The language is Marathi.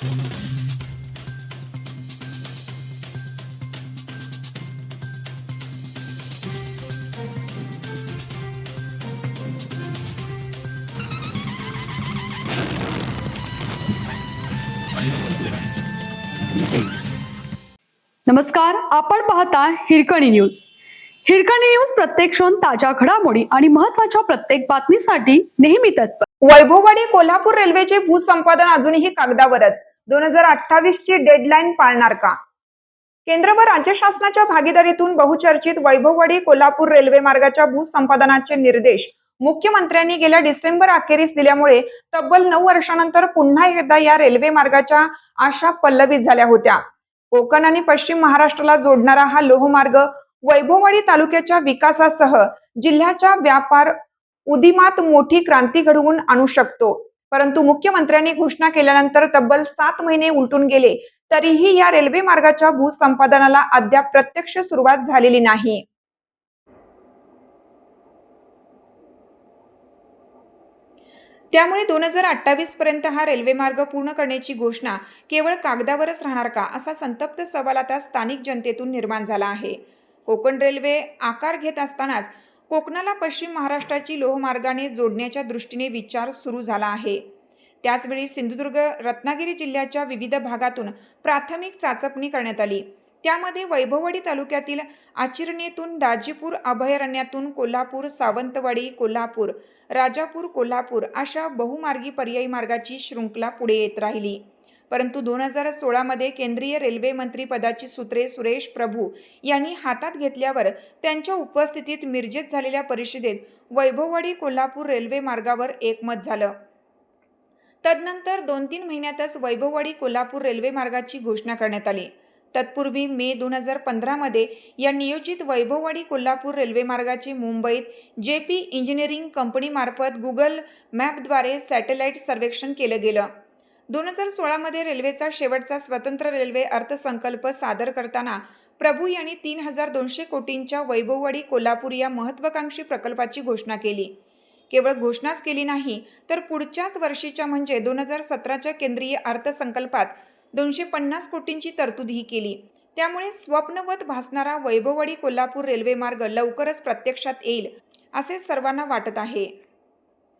नमस्कार, आपण पाहता हिरकणी न्यूज. हिरकणी न्यूज प्रत्येक क्षण ताज्या घडामोडी आणि महत्त्वाच्या प्रत्येक बातमीसाठी नेहमी तत्पर. वैभववाडी कोल्हापूर रेल्वेचे भूसंपादन अजूनही कागदावरच. 2028 ची डेडलाईन पाळणार का? केंद्र व राज्य शासनाच्या भागीदारीतून बहुचर्चित वैभववाडी कोल्हापूर रेल्वे मार्गाच्या भूसंपादनाचे निर्देश मुख्यमंत्र्यांनी गेल्या डिसेंबर अखेरीस दिल्यामुळे तब्बल 9 वर्षांनंतर पुन्हा एकदा या रेल्वे मार्गाच्या आशा पल्लवित झाल्या होत्या. कोकण आणि पश्चिम महाराष्ट्राला जोडणारा हा लोहमार्ग वैभववाडी तालुक्याच्या विकासासह जिल्ह्याच्या व्यापार उदीमात मोठी क्रांती घडवून आणू शकतो. परंतु मुख्यमंत्र्यांनी घोषणा केल्यानंतर तब्बल 7 महिने उलटून गेले तरीही या रेल्वे मार्गाच्या भूसंपादनाला अद्याप प्रत्यक्ष सुरुवात झालेली नाही. त्यामुळे 2028 पर्यंत हा रेल्वे मार्ग पूर्ण करण्याची घोषणा केवळ कागदावरच राहणार का, असा संतप्त सवाल आता स्थानिक जनतेतून निर्माण झाला आहे. कोकण रेल्वे आकार घेत असतानाच कोकणाला पश्चिम महाराष्ट्राची लोहमार्गाने जोडण्याच्या दृष्टीने विचार सुरू झाला आहे. त्याचवेळी सिंधुदुर्ग, रत्नागिरी जिल्ह्याच्या विविध भागातून प्राथमिक चाचपणी करण्यात आली. त्यामध्ये वैभववाडी तालुक्यातील आचिरणेतून, दाजीपूर अभयारण्यातून कोल्हापूर, सावंतवाडी कोल्हापूर, राजापूर कोल्हापूर अशा बहुमार्गी पर्यायी मार्गाची शृंखला पुढे येत राहिली. परंतु 2016 मध्ये केंद्रीय रेल्वे मंत्री पदाची सूत्रे सुरेश प्रभू यांनी हातात घेतल्यावर त्यांच्या उपस्थितीत मिरजेत झालेल्या परिषदेत वैभववाडी कोल्हापूर रेल्वे मार्गावर एकमत झालं. तदनंतर 2-3 महिन्यातच वैभववाडी कोल्हापूर रेल्वे मार्गाची घोषणा करण्यात आली. तत्पूर्वी मे 2015 मध्ये या नियोजित वैभववाडी कोल्हापूर रेल्वे मार्गाचे मुंबईत JP इंजिनिअरिंग कंपनीमार्फत गुगल मॅपद्वारे सॅटेलाईट सर्वेक्षण केलं गेलं. 2016 मध्ये रेल्वेचा शेवटचा स्वतंत्र रेल्वे अर्थसंकल्प सादर करताना प्रभू यांनी 3200 कोटींच्या वैभववाडी कोल्हापूर या महत्त्वाकांक्षी प्रकल्पाची घोषणा केली. केवळ घोषणाच केली नाही तर पुढच्याच वर्षीच्या म्हणजे 2017च्या केंद्रीय अर्थसंकल्पात 250 कोटींची तरतूदही केली. त्यामुळे स्वप्नवत भासणारा वैभववाडी कोल्हापूर रेल्वे मार्ग लवकरच प्रत्यक्षात येईल असे सर्वांना वाटत आहे.